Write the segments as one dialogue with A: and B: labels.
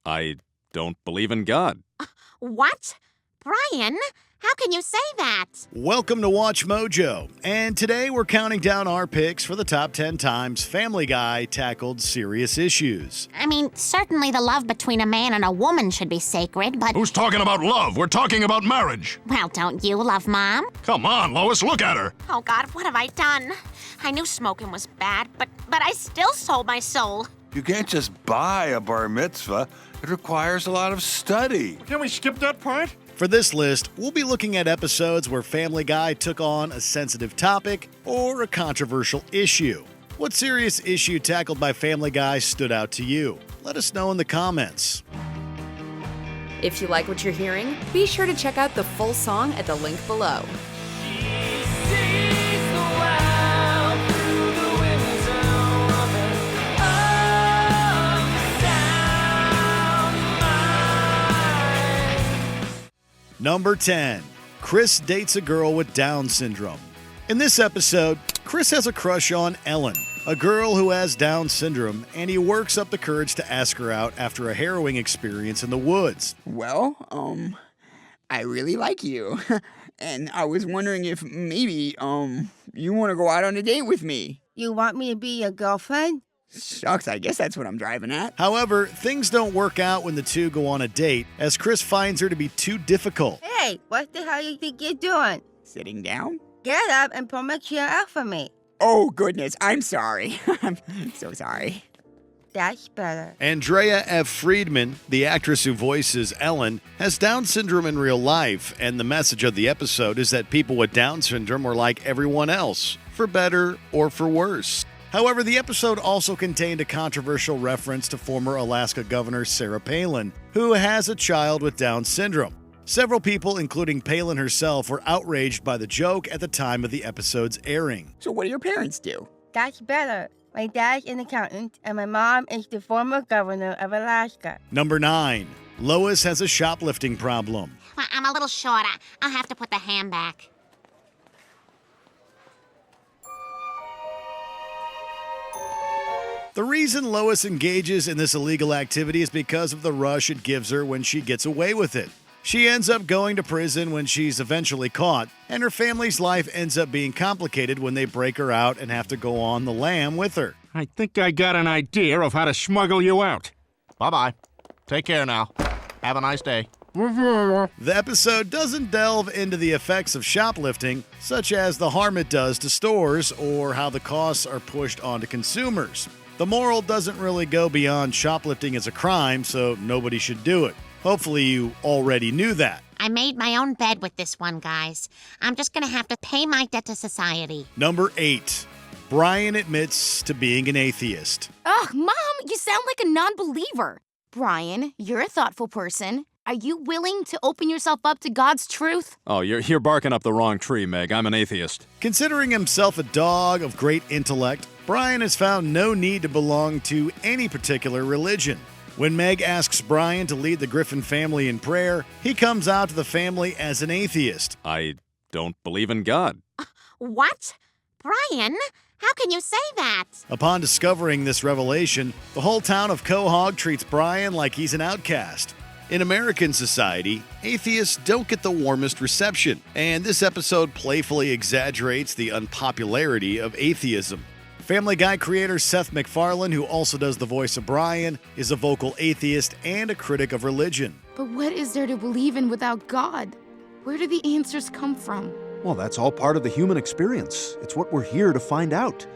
A: I don't believe in God.
B: What? Brian, how can you say that?
C: Welcome to Watch Mojo, and today we're counting down our picks for the top 10 times Family Guy tackled serious issues.
B: I mean, certainly the love between a man and a woman should be sacred, but...
D: Who's talking about love? We're talking about marriage.
B: Well, don't you love Mom?
D: Come on, Lois, look at her.
B: Oh, God, what have I done? I knew smoking was bad, but I still sold my soul.
E: You can't just buy a bar mitzvah. It requires a lot of study.
D: Can we skip that part?
C: For this list, we'll be looking at episodes where Family Guy took on a sensitive topic or a controversial issue. What serious issue tackled by Family Guy stood out to you? Let us know in the comments.
F: If you like what you're hearing, be sure to check out the full song at the link below.
C: Number 10. Chris dates a girl with Down syndrome. In this episode, Chris has a crush on Ellen, a girl who has Down syndrome, and he works up the courage to ask her out after a harrowing experience in the woods.
G: Well, I really like you. And I was wondering if maybe, you want to go out on a date with me.
H: You want me to be your girlfriend?
G: Shucks, I guess that's what I'm driving at.
C: However, things don't work out when the two go on a date, as Chris finds her to be too difficult.
H: Hey, what the hell you think you're doing?
G: Sitting down?
H: Get up and pull my chair out for me.
G: Oh, goodness, I'm sorry. I'm so sorry.
H: That's better.
C: Andrea F. Friedman, the actress who voices Ellen, has Down syndrome in real life, and the message of the episode is that people with Down syndrome are like everyone else, for better or for worse. However, the episode also contained a controversial reference to former Alaska Governor Sarah Palin, who has a child with Down syndrome. Several people, including Palin herself, were outraged by the joke at the time of the episode's airing.
G: So what do your parents do?
H: That's better. My dad's an accountant, and my mom is the former governor of Alaska.
C: Number 9. Lois has a shoplifting problem.
B: Well, I'm a little short. I'll have to put the ham back.
C: The reason Lois engages in this illegal activity is because of the rush it gives her when she gets away with it. She ends up going to prison when she's eventually caught, and her family's life ends up being complicated when they break her out and have to go on the lam with her.
D: I think I got an idea of how to smuggle you out. Bye-bye. Take care now. Have a nice day.
C: The episode doesn't delve into the effects of shoplifting, such as the harm it does to stores or how the costs are pushed onto consumers. The moral doesn't really go beyond shoplifting as a crime, so nobody should do it. Hopefully you already knew that.
B: I made my own bed with this one, guys. I'm just gonna have to pay my debt to society.
C: Number 8. Brian admits to being an atheist.
I: Ugh, Mom, you sound like a non-believer. Brian, you're a thoughtful person. Are you willing to open yourself up to God's truth?
A: Oh, you're barking up the wrong tree, Meg. I'm an atheist.
C: Considering himself a dog of great intellect, Brian has found no need to belong to any particular religion. When Meg asks Brian to lead the Griffin family in prayer, he comes out to the family as an atheist.
A: I don't believe in God.
B: What? Brian, how can you say that?
C: Upon discovering this revelation, the whole town of Quahog treats Brian like he's an outcast. In American society, atheists don't get the warmest reception, and this episode playfully exaggerates the unpopularity of atheism. Family Guy creator Seth MacFarlane, who also does the voice of Brian, is a vocal atheist and a critic of religion.
I: But what is there to believe in without God? Where do the answers come from?
J: Well, that's all part of the human experience. It's what we're here to find out.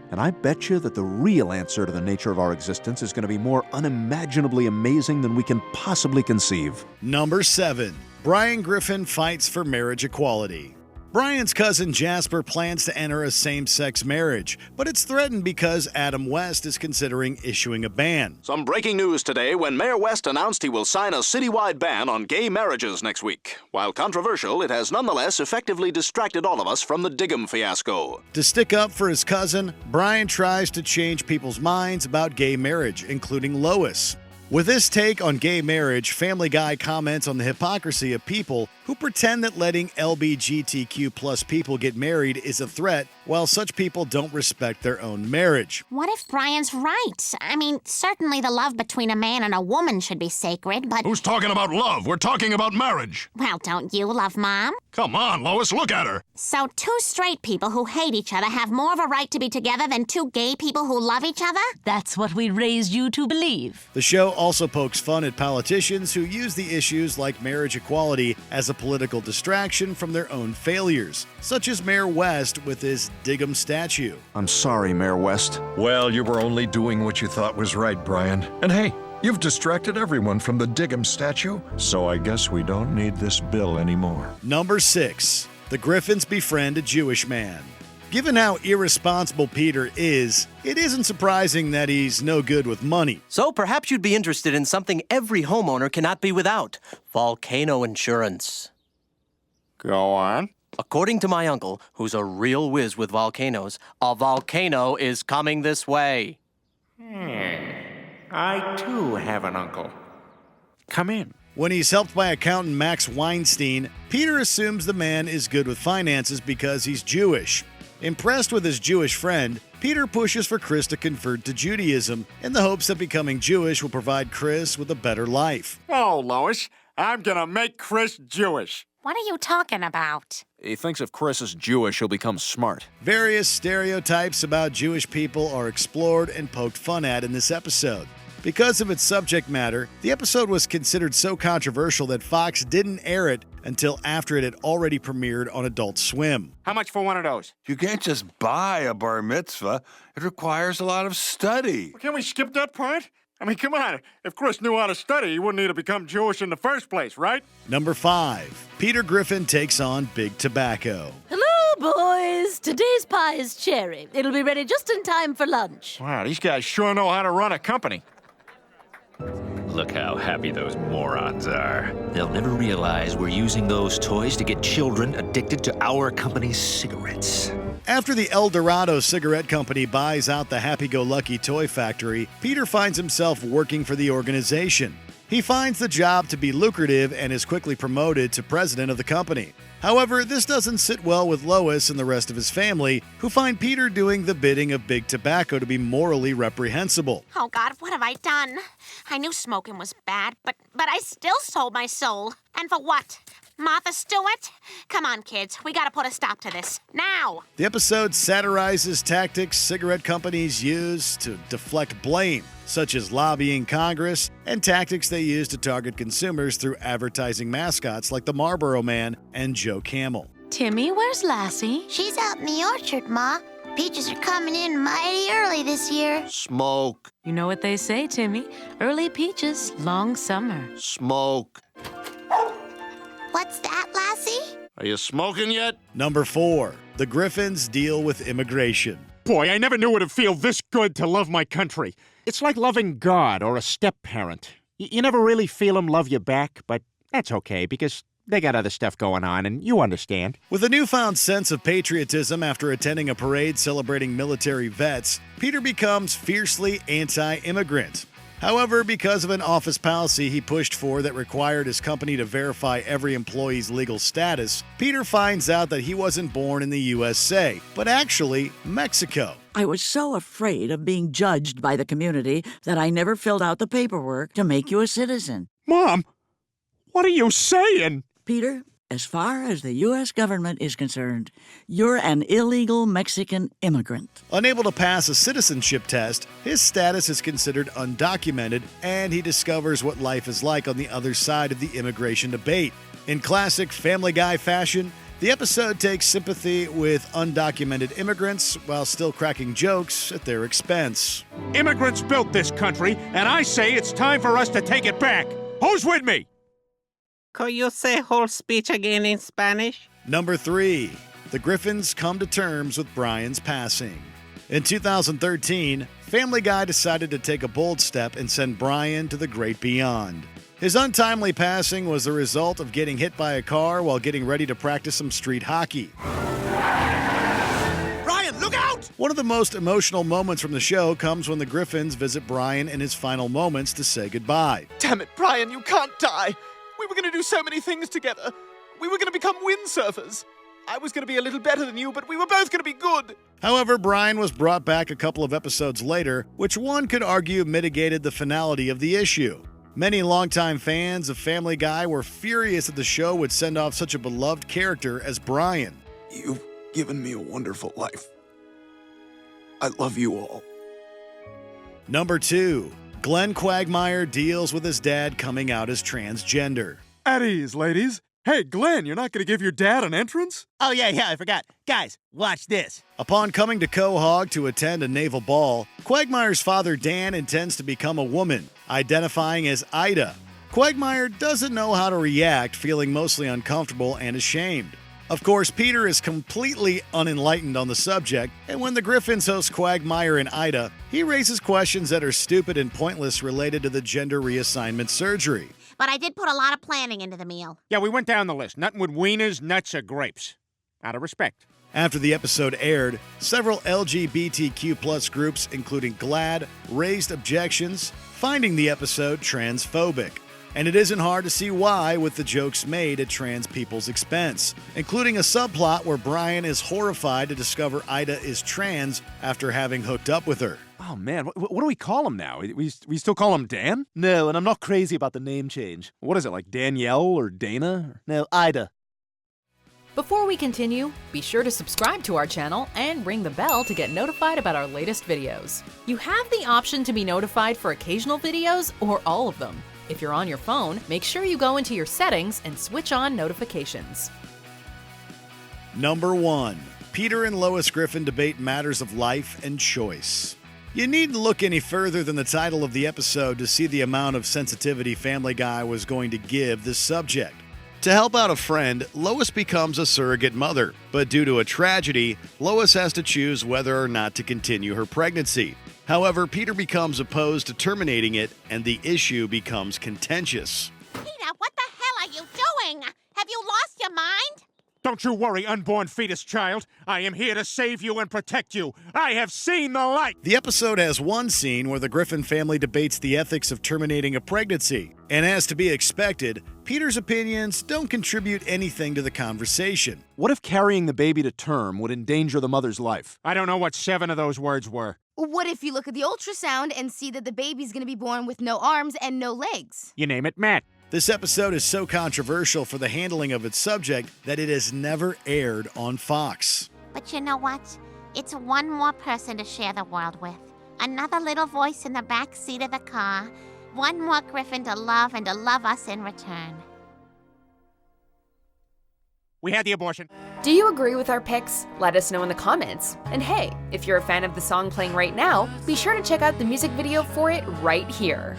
J: And I bet you that the real answer to the nature of our existence is going to be more unimaginably amazing than we can possibly conceive.
C: Number 7. Brian Griffin fights for marriage equality. Brian's cousin Jasper plans to enter a same-sex marriage, but it's threatened because Adam West is considering issuing a ban.
D: Some breaking news today when Mayor West announced he will sign a citywide ban on gay marriages next week. While controversial, it has nonetheless effectively distracted all of us from the Diggum fiasco.
C: To stick up for his cousin, Brian tries to change people's minds about gay marriage, including Lois. With this take on gay marriage, Family Guy comments on the hypocrisy of people who pretend that letting LGBTQ+ people get married is a threat while such people don't respect their own marriage.
B: What if Brian's right? I mean, certainly the love between a man and a woman should be sacred, but...
D: Who's talking about love? We're talking about marriage.
B: Well, don't you love Mom?
D: Come on, Lois, look at her.
B: So 2 straight people who hate each other have more of a right to be together than 2 gay people who love each other?
K: That's what we raised you to believe.
C: The show also pokes fun at politicians who use the issues like marriage equality as a political distraction from their own failures, such as Mayor West with his Dig 'em statue.
J: I'm sorry, Mayor West.
L: Well, you were only doing what you thought was right, Brian. And hey, you've distracted everyone from the Dig 'em statue, so I guess we don't need this bill anymore.
C: Number 6. The Griffins befriend a Jewish man. Given how irresponsible Peter is, it isn't surprising that he's no good with money.
M: So perhaps you'd be interested in something every homeowner cannot be without: volcano insurance.
N: Go on.
M: According to my uncle, who's a real whiz with volcanoes, a volcano is coming this way.
N: I, too, have an uncle. Come in.
C: When he's helped by accountant Max Weinstein, Peter assumes the man is good with finances because he's Jewish. Impressed with his Jewish friend, Peter pushes for Chris to convert to Judaism in the hopes that becoming Jewish will provide Chris with a better life.
N: Oh, Lois, I'm gonna make Chris Jewish.
B: What are you talking about?
A: He thinks if Chris is Jewish, he'll become smart.
C: Various stereotypes about Jewish people are explored and poked fun at in this episode. Because of its subject matter, the episode was considered so controversial that Fox didn't air it until after it had already premiered on Adult Swim.
N: How much for one of those?
E: You can't just buy a bar mitzvah. It requires a lot of study.
N: Well, can we skip that part? I mean, come on. If Chris knew how to study, he wouldn't need to become Jewish in the first place, right?
C: Number 5. Peter Griffin takes on Big Tobacco.
K: Hello, boys. Today's pie is cherry. It'll be ready just in time for lunch.
N: Wow, these guys sure know how to run a company.
O: Look how happy those morons are. They'll never realize we're using those toys to get children addicted to our company's cigarettes.
C: After the El Dorado Cigarette Company buys out the Happy-Go-Lucky Toy Factory, Peter finds himself working for the organization. He finds the job to be lucrative and is quickly promoted to president of the company. However, this doesn't sit well with Lois and the rest of his family, who find Peter doing the bidding of Big Tobacco to be morally reprehensible.
B: Oh, God, what have I done? I knew smoking was bad, but I still sold my soul. And for what? Martha Stewart? Come on, kids. We gotta put a stop to this. Now!
C: The episode satirizes tactics cigarette companies use to deflect blame, such as lobbying Congress, and tactics they use to target consumers through advertising mascots like the Marlboro Man and Joe Camel.
K: Timmy, where's Lassie?
I: She's out in the orchard, Ma. Peaches are coming in mighty early this year.
M: Smoke.
K: You know what they say, Timmy. Early peaches, long summer.
M: Smoke.
I: What's that, Lassie?
D: Are you smoking yet?
C: Number 4. The Griffins deal with immigration.
N: Boy, I never knew it'd feel this good to love my country. It's like loving God or a step-parent. You never really feel them love you back, but that's okay because they got other stuff going on, and you understand.
C: With a newfound sense of patriotism after attending a parade celebrating military vets, Peter becomes fiercely anti-immigrant. However, because of an office policy he pushed for that required his company to verify every employee's legal status, Peter finds out that he wasn't born in the USA, but actually Mexico.
P: I was so afraid of being judged by the community that I never filled out the paperwork to make you a citizen.
N: Mom, what are you saying?
P: Peter, as far as the U.S. government is concerned, you're an illegal Mexican immigrant.
C: Unable to pass a citizenship test, his status is considered undocumented, and he discovers what life is like on the other side of the immigration debate. In classic Family Guy fashion, the episode takes sympathy with undocumented immigrants while still cracking jokes at their expense.
N: Immigrants built this country, and I say it's time for us to take it back. Who's with me?
Q: Could you say whole speech again in Spanish?
C: Number 3. The Griffins come to terms with Brian's passing. In 2013, Family Guy decided to take a bold step and send Brian to the great beyond. His untimely passing was the result of getting hit by a car while getting ready to practice some street hockey.
D: Brian, look out!
C: One of the most emotional moments from the show comes when the Griffins visit Brian in his final moments to say goodbye.
R: Damn it, Brian, you can't die! We were going to do so many things together. We were going to become windsurfers. I was going to be a little better than you, but we were both going to be good.
C: However, Brian was brought back a couple of episodes later, which one could argue mitigated the finality of the issue. Many longtime fans of Family Guy were furious that the show would send off such a beloved character as Brian.
S: You've given me a wonderful life. I love you all.
C: Number 2. Glen Quagmire deals with his dad coming out as transgender.
T: At ease, ladies. Hey, Glen, you're not going to give your dad an entrance?
R: Oh, yeah, I forgot. Guys, watch this.
C: Upon coming to Quahog to attend a naval ball, Quagmire's father Dan intends to become a woman, identifying as Ida. Quagmire doesn't know how to react, feeling mostly uncomfortable and ashamed. Of course, Peter is completely unenlightened on the subject, and when the Griffins host Quagmire and Ida, he raises questions that are stupid and pointless related to the gender reassignment surgery.
B: But I did put a lot of planning into the meal.
N: Yeah, we went down the list. Nothing with wieners, nuts, or grapes. Out of respect.
C: After the episode aired, several LGBTQ+ groups, including GLAAD, raised objections, finding the episode transphobic. And it isn't hard to see why with the jokes made at trans people's expense, including a subplot where Brian is horrified to discover Ida is trans after having hooked up with her.
J: Oh, man, what do we call him now? We still call him Dan?
R: No, and I'm not crazy about the name change.
J: What is it, like Danielle or Dana?
R: No, Ida.
F: Before we continue, be sure to subscribe to our channel and ring the bell to get notified about our latest videos. You have the option to be notified for occasional videos or all of them. If you're on your phone, make sure you go into your settings and switch on notifications.
C: Number 1. Peter and Lois Griffin debate matters of life and choice. You needn't look any further than the title of the episode to see the amount of sensitivity Family Guy was going to give this subject. To help out a friend, Lois becomes a surrogate mother, but due to a tragedy, Lois has to choose whether or not to continue her pregnancy. However, Peter becomes opposed to terminating it, and the issue becomes contentious.
B: Peter, what the hell are you doing? Have you lost your mind?
N: Don't you worry, unborn fetus child. I am here to save you and protect you. I have seen the light.
C: The episode has one scene where the Griffin family debates the ethics of terminating a pregnancy. And as to be expected, Peter's opinions don't contribute anything to the conversation.
J: What if carrying the baby to term would endanger the mother's life?
N: I don't know what 7 of those words were.
I: What if you look at the ultrasound and see that the baby's gonna be born with no arms and no legs?
N: You name it, Matt.
C: This episode is so controversial for the handling of its subject that it has never aired on Fox.
B: But you know what? It's one more person to share the world with. Another little voice in the back seat of the car. One more Griffin to love and to love us in return.
N: We had the abortion.
F: Do you agree with our picks? Let us know in the comments. And hey, if you're a fan of the song playing right now, be sure to check out the music video for it right here.